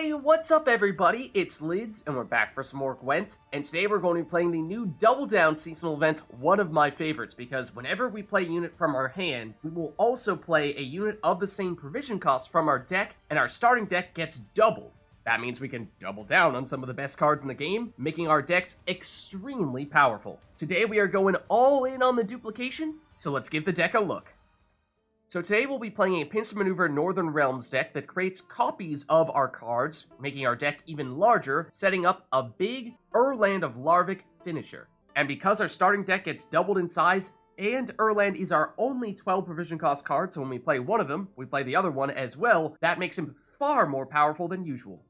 Hey, what's up everybody? It's Lids, and we're back for some more Gwent, and today we're going to be playing the new Double Down seasonal event, one of my favorites, because whenever we play a unit from our hand, we will also play a unit of the same provision cost from our deck, and our starting deck gets doubled. That means we can double down on some of the best cards in the game, making our decks extremely powerful. Today we are going all in on the duplication, so let's give the deck a look. So today we'll be playing a Pincer Maneuver Northern Realms deck that creates copies of our cards, making our deck even larger, setting up a big Erland of Larvik finisher. And because our starting deck gets doubled in size, and Erland is our only 12 provision cost card, so when we play one of them, we play the other one as well, that makes him far more powerful than usual.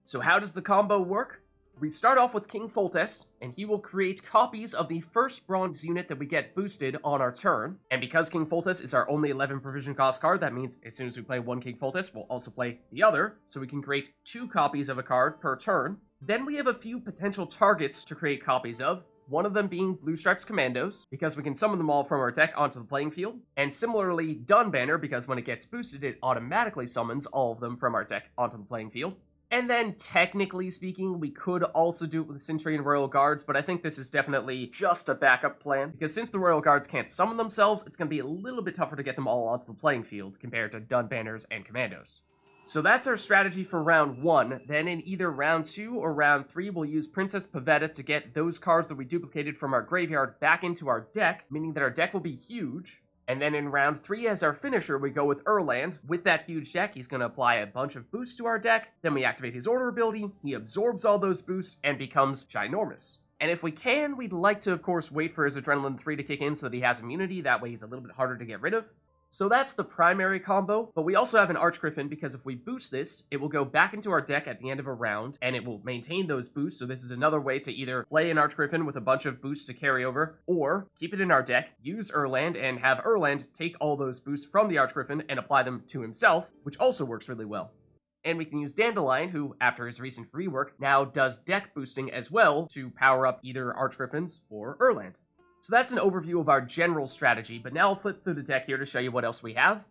So how does the combo work? We start off with King Foltest, and he will create copies of the first bronze unit that we get boosted on our turn. And because King Foltest is our only 11 provision cost card, that means as soon as we play one King Foltest, we'll also play the other, so we can create 2 copies of a card per turn. Then we have a few potential targets to create copies of, one of them being Blue Stripes Commandos, because we can summon them all from our deck onto the playing field, and similarly Dunbanner, because when it gets boosted, it automatically summons all of them from our deck onto the playing field. And then, technically speaking, we could also do it with the Cintrian Royal Guards, but I think this is definitely just a backup plan, because since the Royal Guards can't summon themselves, it's going to be a little bit tougher to get them all onto the playing field compared to Dunbanners and Commandos. So that's our strategy for round 1. Then in either round 2 or round 3, we'll use Princess Pavetta to get those cards that we duplicated from our graveyard back into our deck, meaning that our deck will be huge. And then in round 3, as our finisher, we go with Erland. With that huge deck, he's going to apply a bunch of boosts to our deck, then we activate his order ability, he absorbs all those boosts, and becomes ginormous. And if we can, we'd like to, of course, wait for his Adrenaline 3 to kick in so that he has immunity, that way he's a little bit harder to get rid of. So that's the primary combo, but we also have an Archgriffin, because if we boost this, it will go back into our deck at the end of a round, and it will maintain those boosts, so this is another way to either play an Archgriffin with a bunch of boosts to carry over, or keep it in our deck, use Erland, and have Erland take all those boosts from the Archgriffin and apply them to himself, which also works really well. And we can use Dandelion, who, after his recent rework, now does deck boosting as well to power up either Archgriffins or Erland. So that's an overview of our general strategy, but now I'll flip through the deck here to show you what else we have.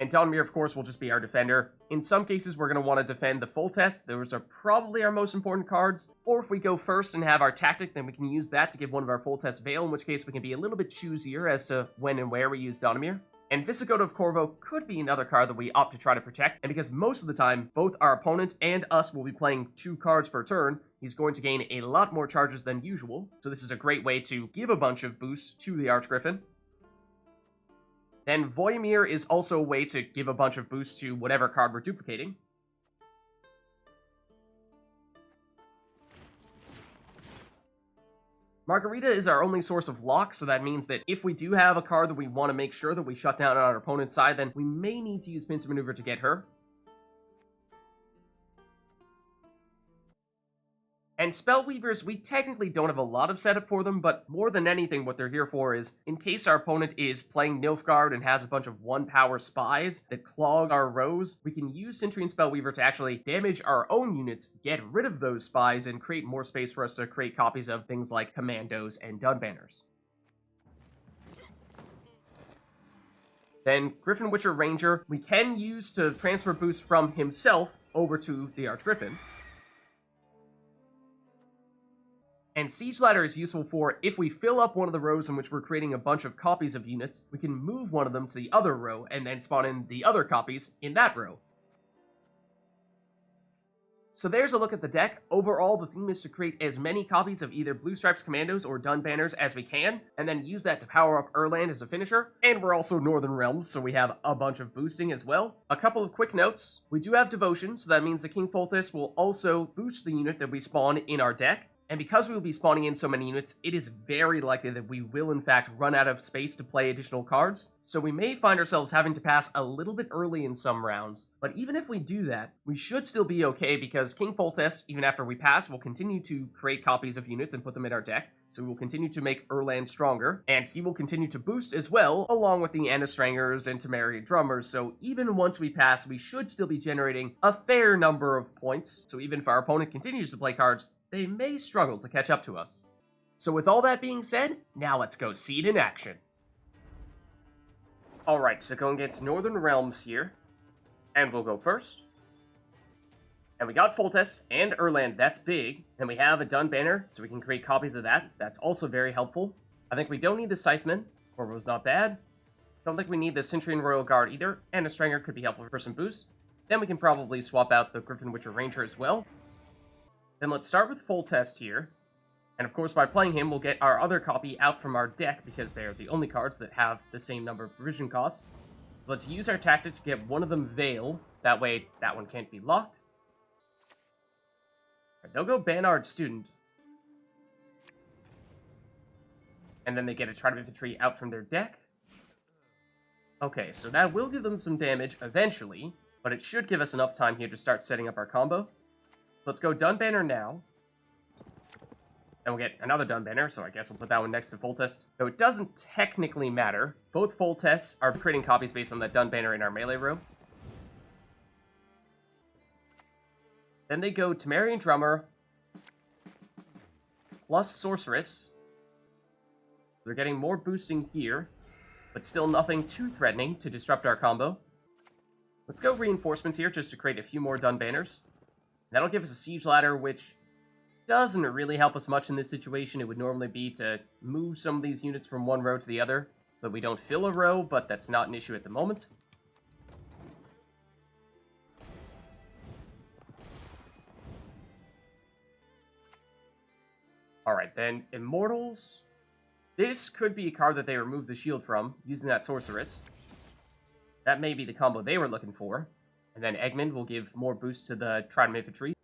And Donimir, of course, will just be our defender. In some cases, we're going to want to defend the Foltest. Those are probably our most important cards. Or if we go first and have our tactic, then we can use that to give one of our Foltest Veil, in which case we can be a little bit choosier as to when and where we use Donimir. And Vysogotta of Corvo could be another card that we opt to try to protect, and because most of the time, both our opponent and us will be playing 2 cards per turn, he's going to gain a lot more charges than usual, so this is a great way to give a bunch of boosts to the Archgriffin. Then Voymir is also a way to give a bunch of boosts to whatever card we're duplicating. Margarita is our only source of lock, so that means that if we do have a card that we want to make sure that we shut down on our opponent's side, then we may need to use Pincer Maneuver to get her. And Spellweavers, we technically don't have a lot of setup for them, but more than anything what they're here for is, in case our opponent is playing Nilfgaard and has a bunch of 1-power spies that clog our rows, we can use Cintrian Spellweaver to actually damage our own units, get rid of those spies, and create more space for us to create copies of things like Commandos and Dunbanners. Then Griffin Witcher Ranger, we can use to transfer boosts from himself over to the Archgriffin. And Siege Ladder is useful for, if we fill up one of the rows in which we're creating a bunch of copies of units, we can move one of them to the other row, and then spawn in the other copies in that row. So there's a look at the deck. Overall, the theme is to create as many copies of either Blue Stripes Commandos or Dunbanners as we can, and then use that to power up Erland as a finisher. And we're also Northern Realms, so we have a bunch of boosting as well. A couple of quick notes. We do have Devotion, so that means the King Foltest will also boost the unit that we spawn in our deck. And because we will be spawning in so many units, it is very likely that we will in fact run out of space to play additional cards, so we may find ourselves having to pass a little bit early in some rounds. But even if we do that, we should still be okay, because King Foltest, even after we pass, will continue to create copies of units and put them in our deck, so we will continue to make Erland stronger, and he will continue to boost as well, along with the Strengers and Temerian Drummers, so even once we pass, we should still be generating a fair number of points, so even if our opponent continues to play cards, they may struggle to catch up to us. So with all that being said, now let's go see it in action. Alright, so going against Northern Realms here, and we'll go first. And we got Foltest and Erland, that's big. And we have a Dun banner, so we can create copies of that. That's also very helpful. I think we don't need the Scytheman. Corvo's not bad. Don't think we need the Cintrian Royal Guard either, and a Strenger could be helpful for some boosts. Then we can probably swap out the Griffin Witcher Ranger as well. Then let's start with Foltest here. And of course, by playing him, we'll get our other copy out from our deck, because they're the only cards that have the same number of provision costs. So let's use our tactic to get one of them Veil. That way, that one can't be locked. They'll go Bannard Student. And then they get a Trident Infantry out from their deck. Okay, so that will give them some damage eventually, but it should give us enough time here to start setting up our combo. Let's go Dun Banner now. And we'll get another Dun Banner, so I guess we'll put that one next to Foltest. Though it doesn't technically matter. Both Foltests are creating copies based on that Dun Banner in our melee row. Then they go Temerian Drummer plus Sorceress. They're getting more boosting here, but still nothing too threatening to disrupt our combo. Let's go Reinforcements here just to create a few more Dun Banners. That'll give us a Siege Ladder, which doesn't really help us much in this situation. It would normally be to move some of these units from one row to the other so that we don't fill a row, but that's not an issue at the moment. Alright, then Immortals. This could be a card that they remove the shield from, using that Sorceress. That may be the combo they were looking for. And then Eggman will give more boost to the Trident Infantry.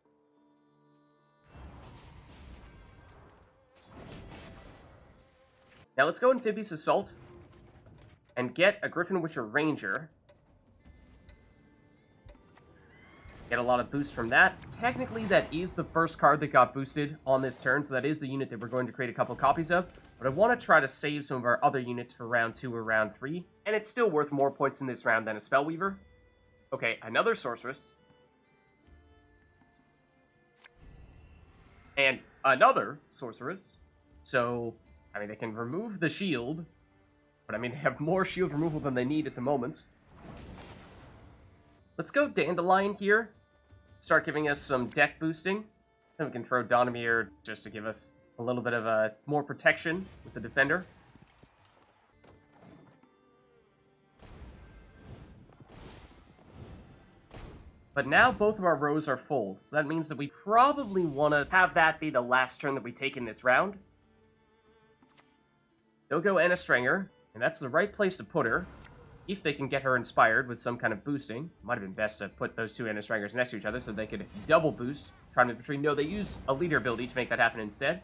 Now let's go Amphibious Assault and get a Griffin Witcher Ranger. Get a lot of boost from that. Technically, that is the first card that got boosted on this turn, so that is the unit that we're going to create a couple copies of. But I want to try to save some of our other units for round 2 or round 3, and it's still worth more points in this round than a Spellweaver. Okay, another Sorceress. And another Sorceress. So, I mean, they can remove the shield, but I mean, they have more shield removal than they need at the moment. Let's go Dandelion here. Start giving us some deck boosting. Then we can throw Donimir just to give us a little bit of more protection with the defender. But now both of our rows are full, so that means that we probably want to have that be the last turn that we take in this round. They'll go Anna Strenger, and that's the right place to put her, if they can get her inspired with some kind of boosting. Might have been best to put those two Anna Strengers next to each other so they could double boost Trident Infantry. No, they use a leader ability to make that happen instead.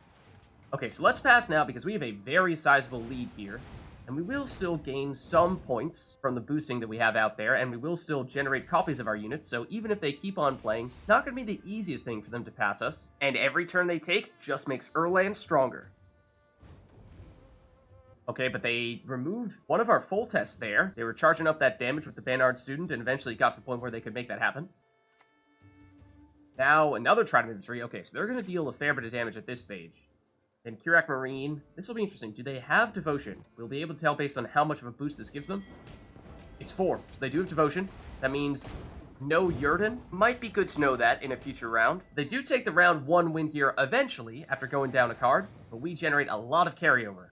Okay, so let's pass now because we have a very sizable lead here. And we will still gain some points from the boosting that we have out there, and we will still generate copies of our units, so even if they keep on playing, not going to be the easiest thing for them to pass us. And every turn they take just makes Erland stronger. Okay, but they removed one of our Foltests there. They were charging up that damage with the Bannard Student, and eventually got to the point where they could make that happen. Now, another Trident Infantry. Okay, so they're going to deal a fair bit of damage at this stage. Then Kurak Marine. This will be interesting. Do they have Devotion? We'll be able to tell based on how much of a boost this gives them. It's 4, so they do have Devotion. That means no Yurden. Might be good to know that in a future round. They do take the round 1 win here eventually, after going down a card, but we generate a lot of carryover.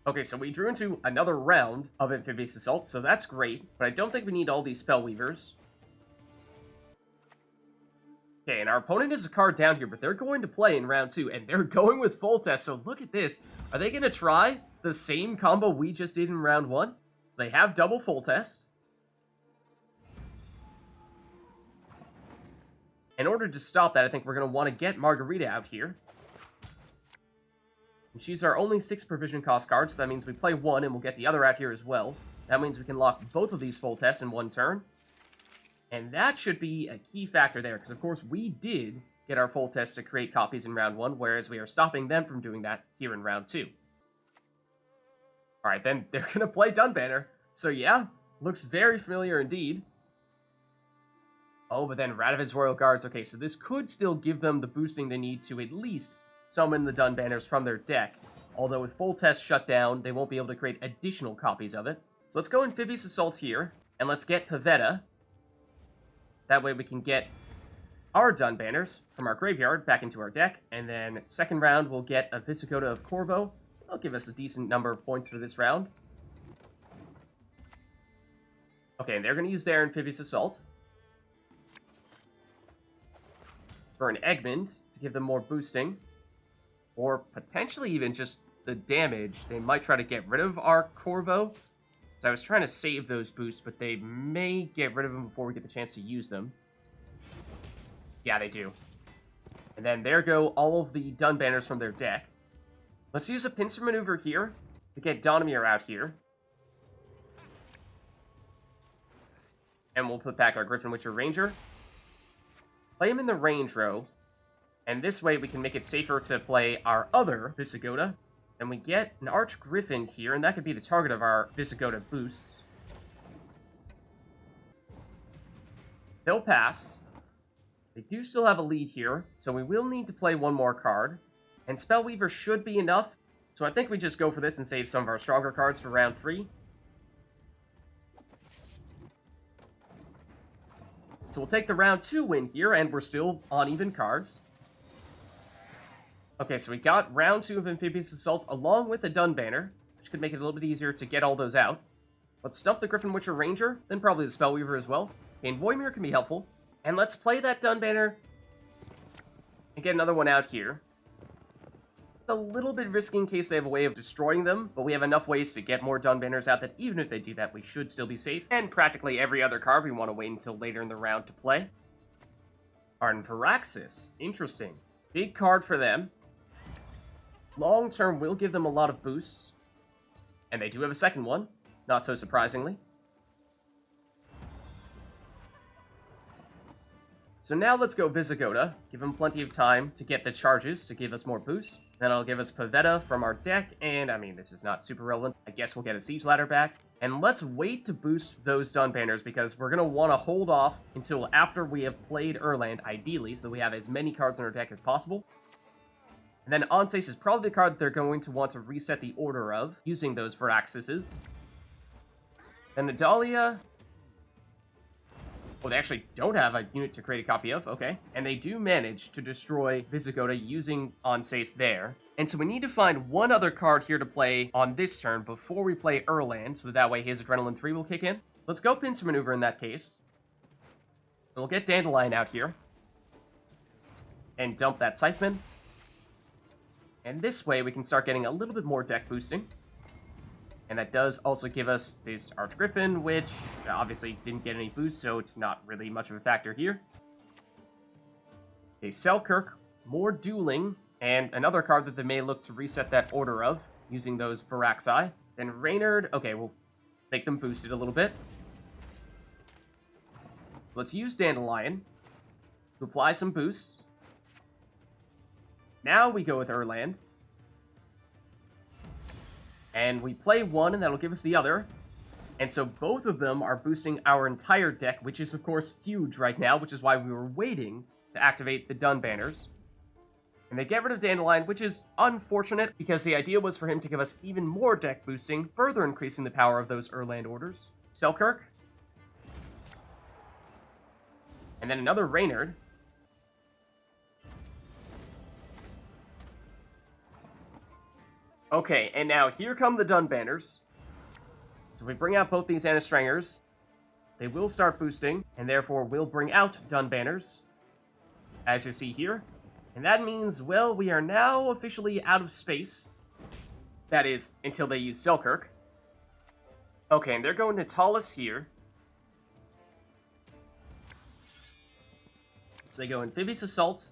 Okay, so we drew into another round of Amphibious Assault, so that's great, but I don't think we need all these Spellweavers. Okay, and our opponent has a card down here, but they're going to play in round 2, and they're going with Foltest, so look at this. Are they going to try the same combo we just did in round 1? So they have double Foltest. In order to stop that, I think we're going to want to get Margarita out here. And she's our only 6 provision cost card, so that means we play 1 and we'll get the other out here as well. That means we can lock both of these Foltests in 1 turn. And that should be a key factor there, because of course we did get our Foltest to create copies in round 1, whereas we are stopping them from doing that here in round 2. Alright, then they're going to play Dun Banner. So yeah, looks very familiar indeed. Oh, but then Radovid's Royal Guards. Okay, so this could still give them the boosting they need to at least summon the Dun Banners from their deck. Although with Foltest shut down, they won't be able to create additional copies of it. So let's go Amphibious Assault here, and let's get Pavetta. That way we can get our Dun Banners from our graveyard back into our deck, and then second round we'll get a Vysogotta of Corvo. That'll give us a decent number of points for this round. Okay, and they're going to use their Amphibious Assault for an Eggman to give them more boosting, or potentially even just the damage. They might try to get rid of our Corvo. So I was trying to save those boosts, but they may get rid of them before we get the chance to use them. Yeah, they do. And then there go all of the Dun Banners from their deck. Let's use a Pincer maneuver here to get Donimir out here. And we'll put back our Griffin Witcher Ranger. Play him in the range row. And this way we can make it safer to play our other Vysogotta. And we get an Archgriffin here, and that could be the target of our Vysogotta boosts. They'll pass. They do still have a lead here, so we will need to play one more card. And Spellweaver should be enough, so I think we just go for this and save some of our stronger cards for round 3. So we'll take the round 2 win here, and we're still on even cards. Okay, so we got round 2 of Amphibious Assault along with a Dun Banner, which could make it a little bit easier to get all those out. Let's stump the Griffin Witcher Ranger, then probably the Spellweaver as well. And Voymir can be helpful. And let's play that Dun Banner and get another one out here. It's a little bit risky in case they have a way of destroying them, but we have enough ways to get more Dun Banners out that even if they do that, we should still be safe. And practically every other card we want to wait until later in the round to play. Arnvaraxis. Interesting. Big card for them. Long term will give them a lot of boosts. And they do have a second one, not so surprisingly. So now let's go Vysogotta. Give them plenty of time to get the charges to give us more boosts. Then I'll give us Pavetta from our deck, and I mean, this is not super relevant. I guess we'll get a Siege Ladder back. And let's wait to boost those Dun Banners, because we're going to want to hold off until after we have played Erland, ideally, so that we have as many cards in our deck as possible. And then Onsace is probably the card that they're going to want to reset the order of, using those Varaxises. Then Nadalia. Oh, they actually don't have a unit to create a copy of, okay. And they do manage to destroy Vysogotta using Onsace there. And so we need to find one other card here to play on this turn before we play Erland, so that way his Adrenaline 3 will kick in. Let's go Pincer Maneuver in that case. We'll get Dandelion out here. And dump that Scytheman. And this way we can start getting a little bit more deck boosting. And that does also give us this Archgriffin, which obviously didn't get any boost, so it's not really much of a factor here. Okay, Selkirk, more dueling, and another card that they may look to reset that order of, using those Varaxi. Then Reynard, okay, we'll make them boosted a little bit. So let's use Dandelion to apply some boosts. Now we go with Erland. And we play one, and that'll give us the other. And so both of them are boosting our entire deck, which is, of course, huge right now, which is why we were waiting to activate the Dun Banners. And they get rid of Dandelion, which is unfortunate, because the idea was for him to give us even more deck boosting, further increasing the power of those Erland orders. Selkirk. And then another Reynard. Okay, and now here come the Dun Banners. So we bring out both these Strengers. They will start boosting, and therefore will bring out Dun Banners, as you see here. And that means, well, we are now officially out of space. That is, until they use Selkirk. Okay, and they're going Natalis here. So they go Amphibious Assault.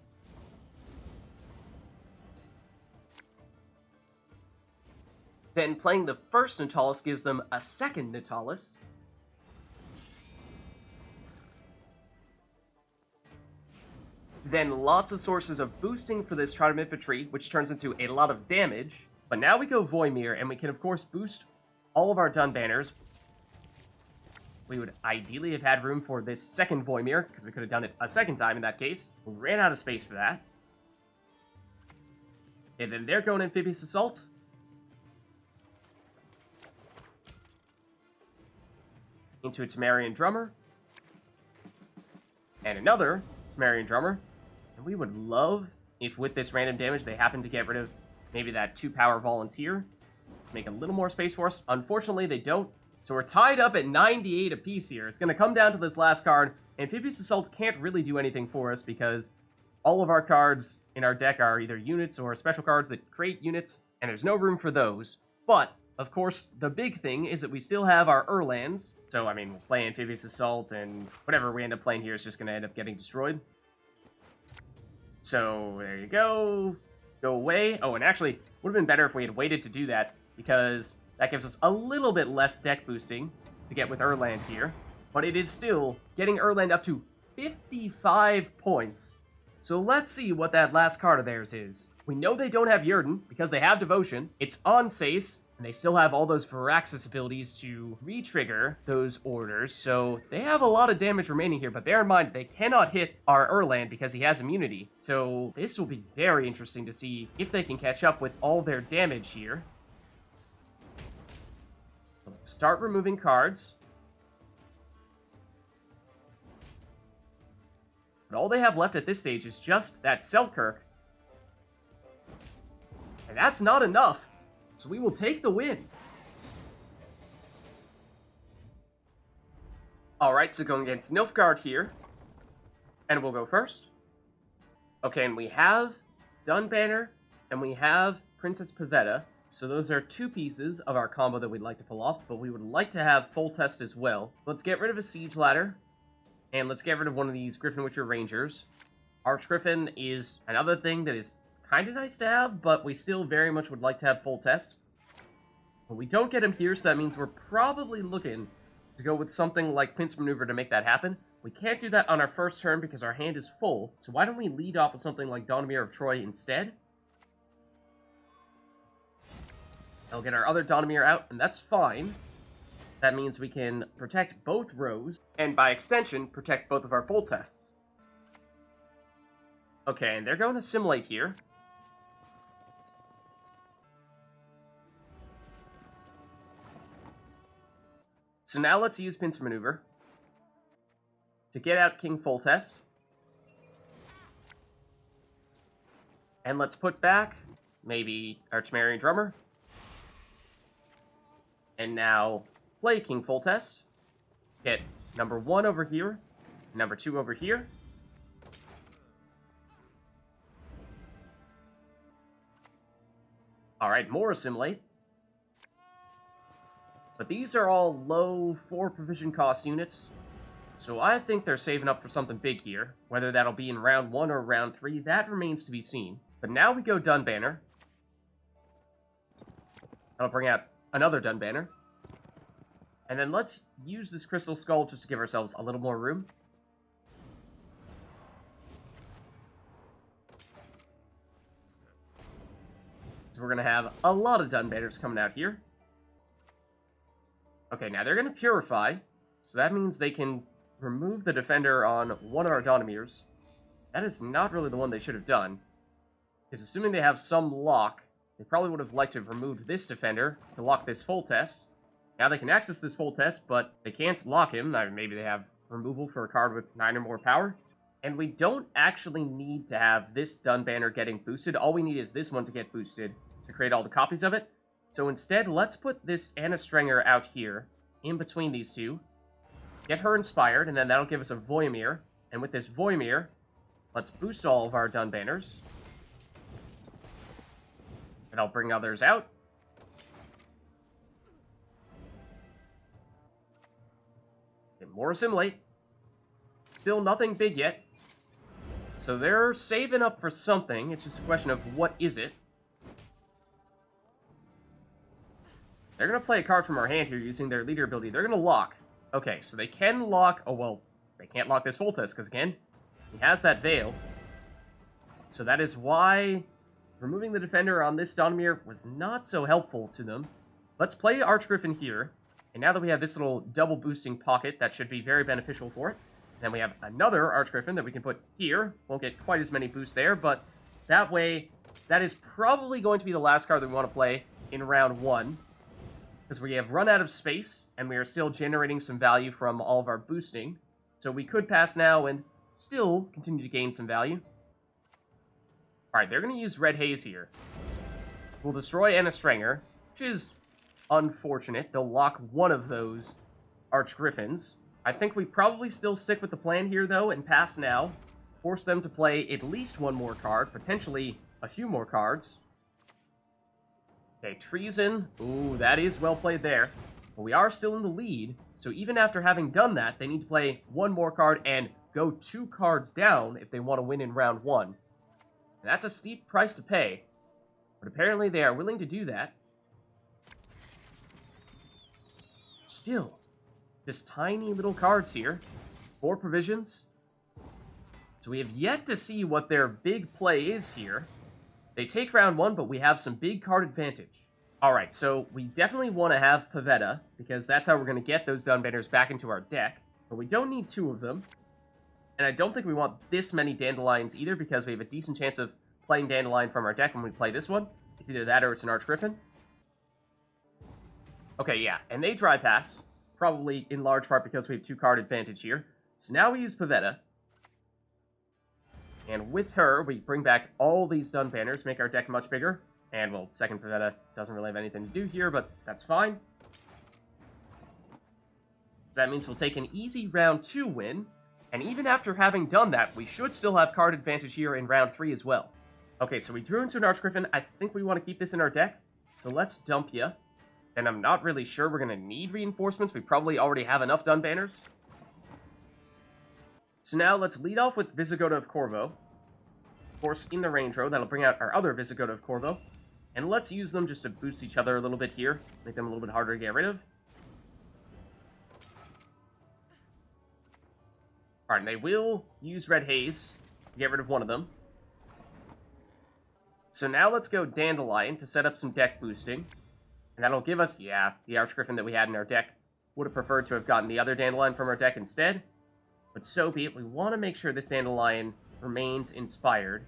Then playing the first Natalis gives them a second Natalis. Then lots of sources of boosting for this Trident Infantry, which turns into a lot of damage. But now we go Voymir, and we can of course boost all of our Dun Banners. We would ideally have had room for this second Voymir, because we could have done it a second time in that case. We ran out of space for that. And then they're going Amphibious Assault. Into a Temerian Drummer. And another Temerian Drummer. And we would love if with this random damage they happen to get rid of maybe that 2-power Volunteer. Make a little more space for us. Unfortunately, they don't. So we're tied up at 98 apiece here. It's going to come down to this last card. Amphibious Assault can't really do anything for us because all of our cards in our deck are either units or special cards that create units, and there's no room for those. But, of course, the big thing is that we still have our Erlands. So, I mean, we'll play Amphibious Assault, and whatever we end up playing here is just going to end up getting destroyed. So, there you go. Go away. Oh, and actually, would have been better if we had waited to do that, because that gives us a little bit less deck boosting to get with Erland here. But it is still getting Erland up to 55 points. So let's see what that last card of theirs is. We know they don't have Yrden, because they have Devotion. It's on Sace, and they still have all those Viraxis abilities to re-trigger those orders. So they have a lot of damage remaining here, but bear in mind, they cannot hit our Erland because he has immunity. So this will be very interesting to see if they can catch up with all their damage here. Let's start removing cards. But all they have left at this stage is just that Selkirk. And that's not enough. So we will take the win. Alright, so going against Nilfgaard here. And we'll go first. Okay, and we have Dunbanner, and we have Princess Pavetta. So those are two pieces of our combo that we'd like to pull off, but we would like to have Foltest as well. Let's get rid of a Siege Ladder. And let's get rid of one of these Griffin Witcher Rangers. Archgriffin is another thing that is kind of nice to have, but we still very much would like to have Foltest. But we don't get him here, so that means we're probably looking to go with something like Pincer Maneuver to make that happen. We can't do that on our first turn because our hand is full, so why don't we lead off with something like Donimir of Troy instead? I'll get our other Donimir out, and that's fine. That means we can protect both rows, and by extension, protect both of our Foltests. Okay, and they're going to Assimilate here. So now let's use Pincer Maneuver to get out King Foltest. And let's put back maybe our Temerian Drummer. And now play King Foltest. Get number 1 over here, number 2 over here. Alright, more Assimilate. But these are all low 4 provision cost units, so I think they're saving up for something big here. Whether that'll be in round 1 or round 3, that remains to be seen. But now we go Dunbanner. I'll bring out another Dunbanner. And then let's use this Crystal Skull just to give ourselves a little more room. So we're going to have a lot of Dunbanners coming out here. Okay, now they're going to Purify, so that means they can remove the defender on one of our Donimirs. That is not really the one they should have done, because assuming they have some lock, they probably would have liked to have removed this defender to lock this Foltest. Now they can access this Foltest, but they can't lock him. Maybe they have removal for a card with 9 or more power. And we don't actually need to have this Dunbanner getting boosted. All we need is this one to get boosted to create all the copies of it. So instead, let's put this Anna Strenger out here, in between these two. Get her inspired, and then that'll give us a Voymir. And with this Voymir, let's boost all of our Dunbanners. And I'll bring others out. Okay, more Assimilate. Still nothing big yet. So they're saving up for something. It's just a question of what is it. They're going to play a card from our hand here using their leader ability. They're going to lock. Okay, so they can lock... Oh, well, they can't lock this Foltest, because, again, he has that Veil. So that is why removing the defender on this Donimir was not so helpful to them. Let's play Archgriffin here. And now that we have this little double boosting pocket, that should be very beneficial for it. Then we have another Archgriffin that we can put here. Won't get quite as many boosts there, but that way, that is probably going to be the last card that we want to play in round 1. Because we have run out of space, and we are still generating some value from all of our boosting. So we could pass now and still continue to gain some value. Alright, they're going to use Red Haze here. We'll destroy a Strenger, which is unfortunate. They'll lock one of those Archgriffins. I think we probably still stick with the plan here, though, and pass now. Force them to play at least one more card, potentially a few more cards. Okay, Treason. Ooh, that is well played there. But we are still in the lead, so even after having done that, they need to play one more card and go 2 cards down if they want to win in round 1. And that's a steep price to pay, but apparently they are willing to do that. Still, just tiny little cards here. 4 provisions. So we have yet to see what their big play is here. They take round 1, but we have some big card advantage. Alright, so we definitely want to have Pavetta, because that's how we're going to get those Dunbanners back into our deck. But we don't need 2 of them. And I don't think we want this many Dandelions either, because we have a decent chance of playing Dandelion from our deck when we play this one. It's either that or it's an Archgriffin. Okay, yeah, and they dry pass, probably in large part because we have 2 card advantage here. So now we use Pavetta. And with her, we bring back all these Dunbanners, make our deck much bigger. And, well, second Pavetta doesn't really have anything to do here, but that's fine. So that means we'll take an easy round 2 win. And even after having done that, we should still have card advantage here in round 3 as well. Okay, so we drew into an Archgriffin. I think we want to keep this in our deck. So let's dump ya. And I'm not really sure we're going to need reinforcements. We probably already have enough Dunbanners. So now let's lead off with Vysogotta of Corvo. Of course, in the range row, that'll bring out our other Vysogotta of Corvo. And let's use them just to boost each other a little bit here. Make them a little bit harder to get rid of. Alright, and they will use Red Haze to get rid of one of them. So now let's go Dandelion to set up some deck boosting. And that'll give us, yeah, the Archgriffin that we had in our deck. Would have preferred to have gotten the other Dandelion from our deck instead. But so be it. We want to make sure this Dandelion remains inspired.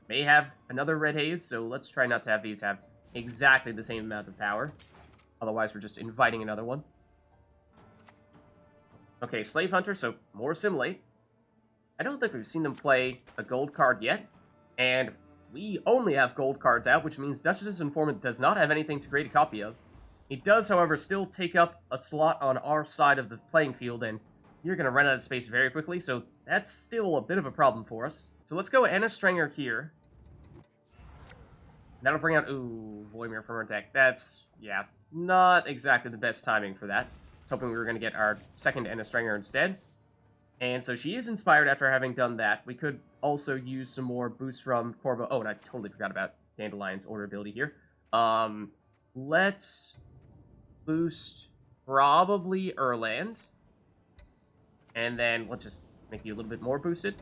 May have another Red Haze, so let's try not to have these have exactly the same amount of power. Otherwise, we're just inviting another one. Okay, Slave Hunter, so more Assimilate. I don't think we've seen them play a gold card yet. And we only have gold cards out, which means Duchess's Informant does not have anything to create a copy of. It does, however, still take up a slot on our side of the playing field, and you're going to run out of space very quickly, so that's still a bit of a problem for us. So let's go Strenger here. That'll bring out, ooh, Voymir from our deck. That's, yeah, not exactly the best timing for that. I was hoping we were going to get our second Strenger instead. And so she is inspired after having done that. We could also use some more boosts from Corvo. Oh, and I totally forgot about Dandelion's order ability here. Let's boost probably Erland. And then let's just make you a little bit more boosted.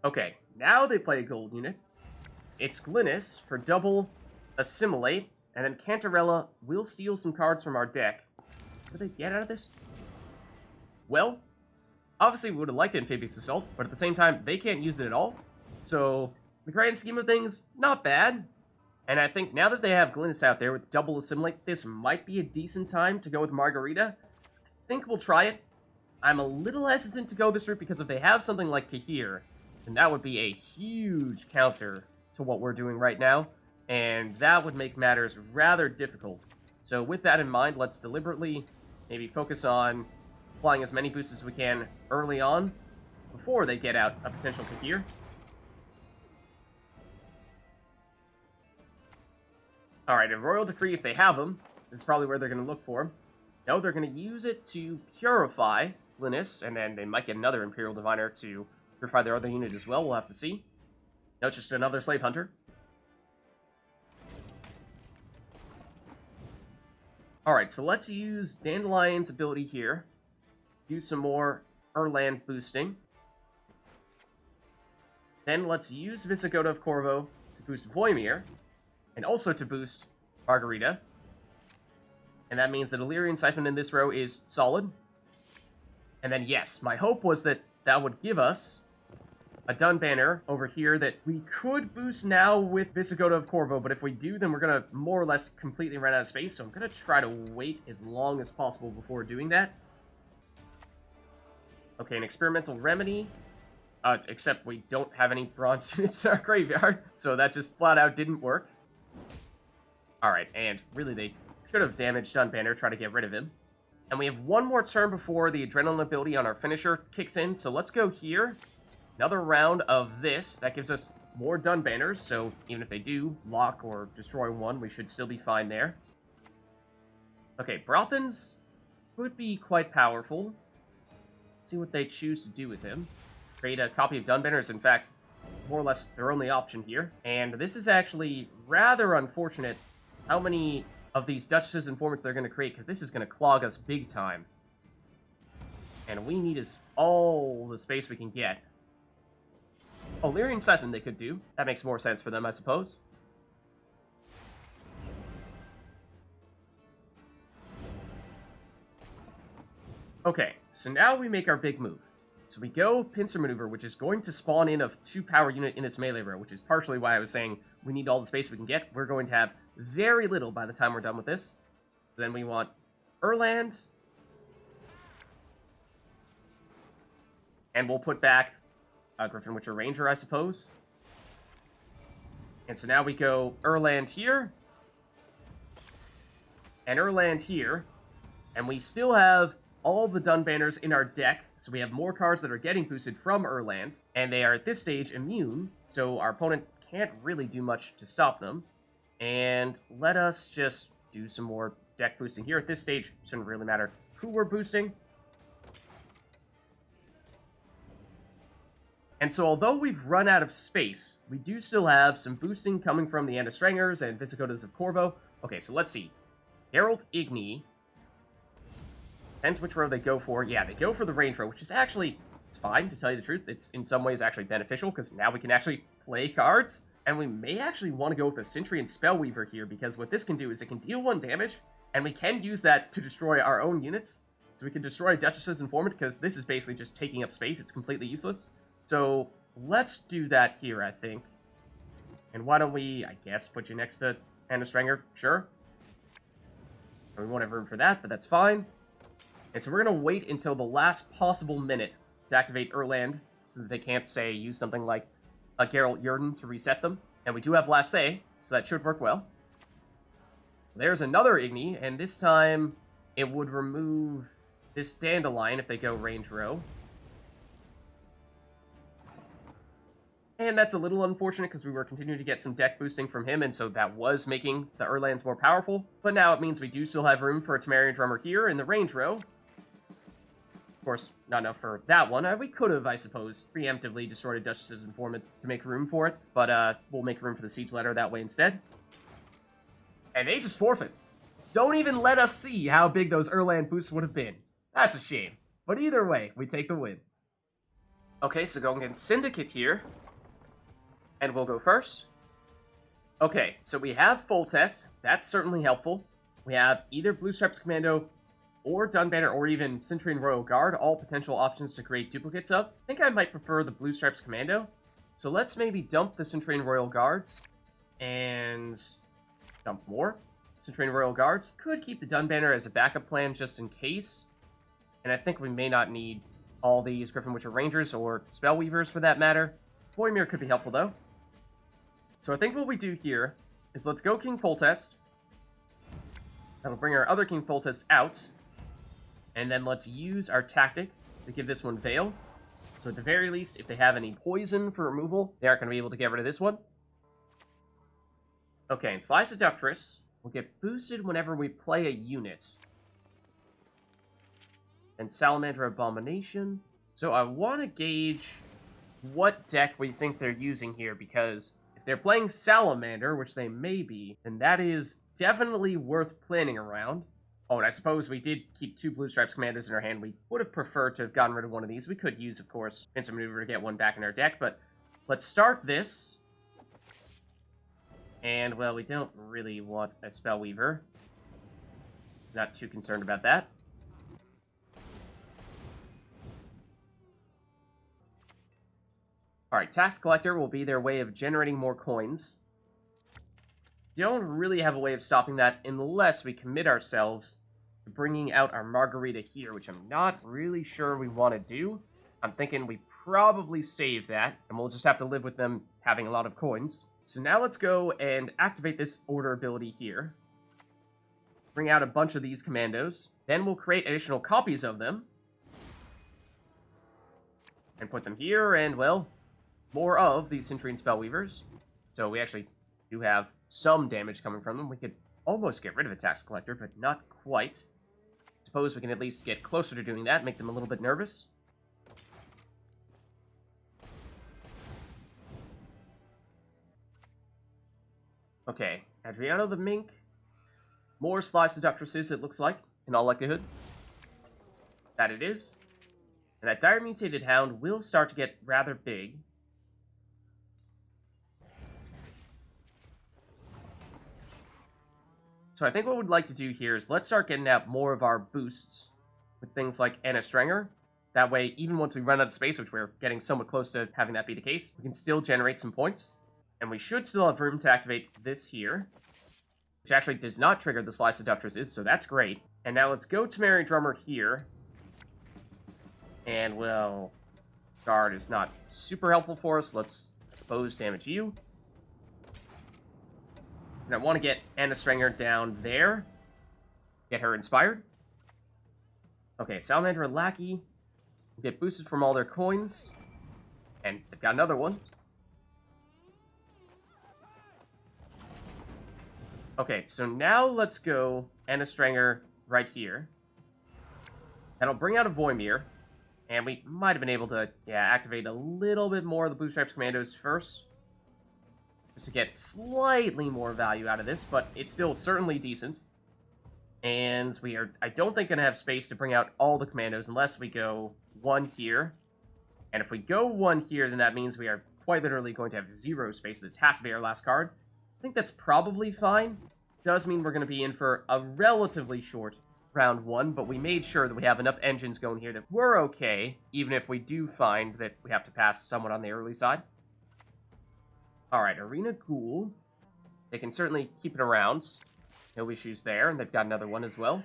Okay, now they play a gold unit. It's Glynis for double Assimilate, and then Cantarella will steal some cards from our deck. What do they get out of this? Well, obviously we would have liked Amphibious Assault, but at the same time, they can't use it at all. So, in the grand scheme of things, not bad. And I think now that they have Glynis out there with double Assimilate, this might be a decent time to go with Margarita. I think we'll try it. I'm a little hesitant to go this route because if they have something like Kahir, then that would be a huge counter to what we're doing right now, and that would make matters rather difficult. So with that in mind, let's deliberately maybe focus on applying as many boosts as we can early on before they get out a potential Kahir. Alright, and Royal Decree, if they have them, this is probably where they're going to look for them. No, they're going to use it to purify Glynis, and then they might get another Imperial Diviner to purify their other unit as well. We'll have to see. No, it's just another Slave Hunter. Alright, so let's use Dandelion's ability here. Do some more Erland boosting. Then let's use Vysogotta of Corvo to boost Voymir, and also to boost Margarita. And that means that a Lyrian Scytheman in this row is solid. And then, yes, my hope was that that would give us a Dunbanner over here that we could boost now with Vysogotta of Corvo, but if we do, then we're going to more or less completely run out of space, so I'm going to try to wait as long as possible before doing that. Okay, an experimental remedy. Except we don't have any bronze units in our graveyard, so that just flat out didn't work. Alright, and really they should have damaged Dunbanner, try to get rid of him. And we have one more turn before the Adrenaline ability on our finisher kicks in, so let's go here. Another round of this. That gives us more Dunbanners, so even if they do lock or destroy one, we should still be fine there. Okay, Brothans could be quite powerful. Let's see what they choose to do with him. Create a copy of Dunbanner is, in fact, more or less their only option here. And this is actually rather unfortunate how many of these Duchess's Informants they're going to create, because this is going to clog us big time. And we need is all the space we can get. Oh, Lyrian Scytheman they could do. That makes more sense for them, I suppose. Okay, so now we make our big move. So we go Pincer maneuver, which is going to spawn in a 2-power unit in its melee row, which is partially why I was saying we need all the space we can get. We're going to have very little by the time we're done with this. Then we want Erland. And we'll put back Griffin, which are Ranger, I suppose. And so now we go Erland here. And Erland here. And we still have all the Dunbanners in our deck, so we have more cards that are getting boosted from Erland, and they are at this stage immune, so our opponent can't really do much to stop them. And let us just do some more deck boosting here. At this stage, it shouldn't really matter who we're boosting. And so although we've run out of space, we do still have some boosting coming from the Strengers and Vysogotas of Corvo. Okay, so let's see. Geralt Igni. Depends which row they go for. Yeah, they go for the range row, which is actually, it's fine, to tell you the truth. It's in some ways actually beneficial, because now we can actually play cards. And we may actually want to go with a Cintrian Spellweaver here, because what this can do is it can deal 1 damage, and we can use that to destroy our own units. So we can destroy Duchess's Informant, because this is basically just taking up space. It's completely useless. So let's do that here, I think. And why don't we, I guess, put you next to Anna Strenger? Sure. We won't have room for that, but that's fine. And so we're going to wait until the last possible minute to activate Erland, so that they can't, say, use something like a Geralt Jurden to reset them. And we do have Last Say, so that should work well. There's another Igni, and this time it would remove this Dandelion if they go range row. And that's a little unfortunate because we were continuing to get some deck boosting from him, and so that was making the Erlands more powerful. But now it means we do still have room for a Temerian Drummer here in the range row. Of course, not enough for that one. We could have, I suppose, preemptively destroyed a Duchess's Informant to make room for it, but we'll make room for the Siege Letter that way instead. And they just forfeit. Don't even let us see how big those Erland boosts would have been. That's a shame. But either way, we take the win. Okay, so going against Syndicate here. And we'll go first. Okay, so we have Foltest. That's certainly helpful. We have either Blue Stripes Commando or Dunbanner, or even Cintrian Royal Guard, all potential options to create duplicates of. I think I might prefer the Blue Stripes Commando. So let's maybe dump the Cintrian Royal Guards, and dump more Cintrian Royal Guards. Could keep the Dunbanner as a backup plan just in case. And I think we may not need all these Griffin Witcher Rangers, or Spellweavers for that matter. Voymir could be helpful though. So I think what we do here is let's go King Foltest. That'll bring our other King Foltest out. And then let's use our tactic to give this one Veil. So at the very least, if they have any poison for removal, they aren't going to be able to get rid of this one. Okay, and Sly Seductress will get boosted whenever we play a unit. And Salamander Abomination. So I want to gauge what deck we think they're using here, because if they're playing Salamander, which they may be, then that is definitely worth planning around. Oh, and I suppose we did keep 2 Blue Stripes Commanders in our hand. We would have preferred to have gotten rid of one of these. We could use, of course, Pincer Maneuver to get one back in our deck, but let's start this. And, well, we don't really want a Spellweaver. Not too concerned about that. Alright, Tax Collector will be their way of generating more coins. Don't really have a way of stopping that unless we commit ourselves to bringing out our Margarita here, which I'm not really sure we want to do. I'm thinking we probably save that, and we'll just have to live with them having a lot of coins. So now let's go and activate this order ability here. Bring out a bunch of these commandos. Then we'll create additional copies of them. And put them here, and, well, more of these Cintrian Spellweavers. So we actually do have some damage coming from them. We could almost get rid of a Tax Collector, but not quite. Suppose we can at least get closer to doing that, make them a little bit nervous. Okay, Adriano the Mink. More Sly Seductresses, it looks like, in all likelihood. That it is. And that Dire Mutated Hound will start to get rather big. So I think what we'd like to do here is let's start getting out more of our boosts with things like Anna Strenger. That way, even once we run out of space, which we're getting somewhat close to having that be the case, we can still generate some points. And we should still have room to activate this here, which actually does not trigger the Sly Seductresses, so that's great. And now let's go Temerian Drummer here. And, well, Guard is not super helpful for us. Let's expose damage you. And I want to get Anna Strenger down there. Get her inspired. Okay, Salamander and Lackey will get boosted from all their coins. And they've got another one. Okay, so now let's go Anna Strenger right here. That'll bring out a Voymir. And we might have been able to, activate a little bit more of the Blue Stripes Commandos first. Just to get slightly more value out of this, but it's still certainly decent. And we are, I don't think, going to have space to bring out all the Commandos unless we go one here. And if we go one here, then that means we are quite literally going to have 0 space. This has to be our last card. I think that's probably fine. Does mean we're going to be in for a relatively short round 1, but we made sure that we have enough engines going here that we're okay, even if we do find that we have to pass someone on the early side. Alright, Arena Ghoul. They can certainly keep it around. No issues there, and they've got another one as well.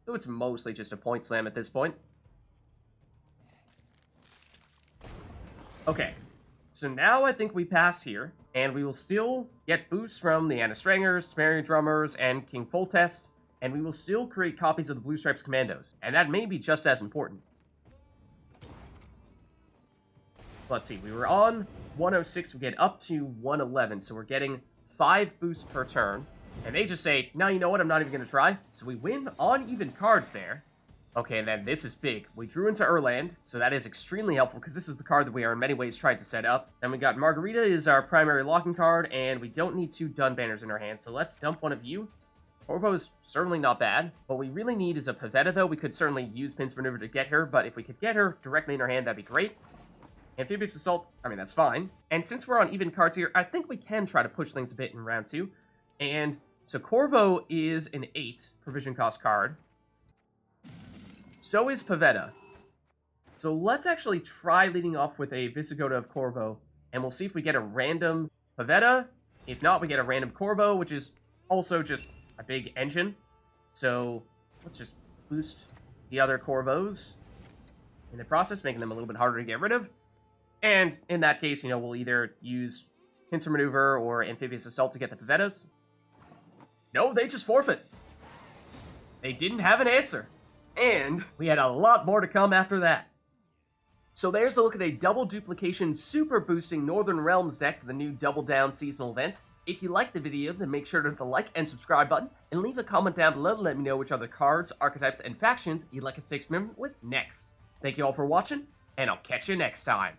So it's mostly just a point slam at this point. Okay, so now I think we pass here, and we will still get boosts from the Anna Strangers, Temerian Drummers, and King Foltest, and we will still create copies of the Blue Stripes Commandos, and that may be just as important. Let's see, we were on 106, we get up to 111, so we're getting 5 boosts per turn, and they just say, no, you know what, I'm not even going to try, so we win on even cards there. Okay, and then this is big. We drew into Erland, so that is extremely helpful, because this is the card that we are in many ways trying to set up. Then we got Margarita is our primary locking card, and we don't need 2 Dun Banners in our hand, so let's dump one of you. Corvo is certainly not bad. What we really need is a Pavetta, though. We could certainly use Pincer Maneuver to get her, but if we could get her directly in our hand, that'd be great. Amphibious Assault, I mean, that's fine. And since we're on even cards here, I think we can try to push things a bit in round 2. And so Corvo is an 8 provision cost card. So is Pavetta. So let's actually try leading off with a Vysogotta of Corvo, and we'll see if we get a random Pavetta. If not, we get a random Corvo, which is also just a big engine. So let's just boost the other Corvos in the process, making them a little bit harder to get rid of. And in that case, you know, we'll either use Pincer Maneuver or Amphibious Assault to get the Pavettas. No, they just forfeit. They didn't have an answer. And we had a lot more to come after that. So there's a look at a double duplication super boosting Northern Realms deck for the new Double Down seasonal event. If you liked the video, then make sure to hit the like and subscribe button, and leave a comment down below to let me know which other cards, archetypes, and factions you'd like us to experiment with next. Thank you all for watching, and I'll catch you next time.